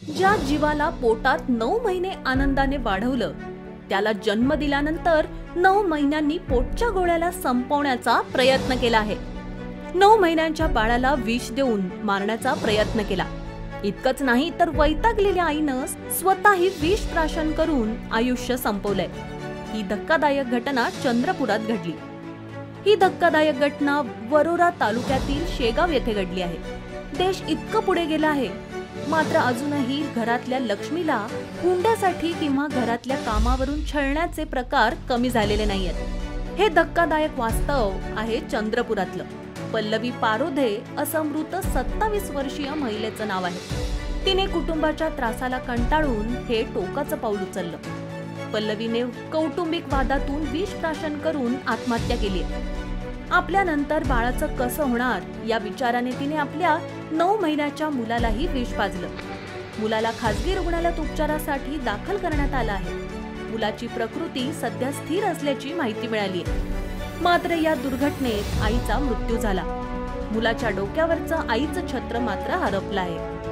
ज्या जीवाला पोटात 9 महिने आनंदाने वाढवलं, त्याला जन्म दिल्यानंतर 9 महिन्यांनी पोटच्या गोळ्याला संपवण्याचा प्रयत्न केला आहे. 9 महिन्यांच्या बाळाला विष देऊन मारण्याचा प्रयत्न केला. इतकंच नाही तर वैतागलेल्या आईनं स्वतःही विष प्राशन करून आयुष्य संपवलंय. ही धक्कादायक घटना चंद्रपुरात घडली. ही धक्कादायक घटना वरोरा तालुक्यातील शेगाव येथे घडली आहे. देश इतकं पुढे गेला आहे, मात्र अजूनही घरातल्या लक्ष्मीला हुंड्यासाठी किंवा घरातल्या कामावरून छळण्याचे प्रकार कमी झालेले नाहीयेत. हे धक्कादायक वास्तव आहे चंद्रपुरातलं. पल्लवी पारोधे असं मृत 27 वर्षीय महिलेचं नाव आहे. तिने कुटुंबाच्या त्रासाला कंटाळून हे टोकाचं पाऊल उचललं. पल्लवीने कौटुंबिक वादातून विष प्राशन करून आत्महत्या केली. आपल्यानंतर बाळाचं कसं होणार या विचाराने तिने आपल्या 9 महिन्याच्या मुलालाही विष पाजलं. मुलाला खासगी रुग्णालयात उपचारासाठी दाखल करण्यात आलं आहे. मुलाची प्रकृती सध्या स्थिर असल्याची माहिती मिळाली आहे. मात्र या दुर्घटनेत आईचा मृत्यू झाला. मुलाच्या डोक्यावरचं आईचं छत्र मात्र हरपलं आहे.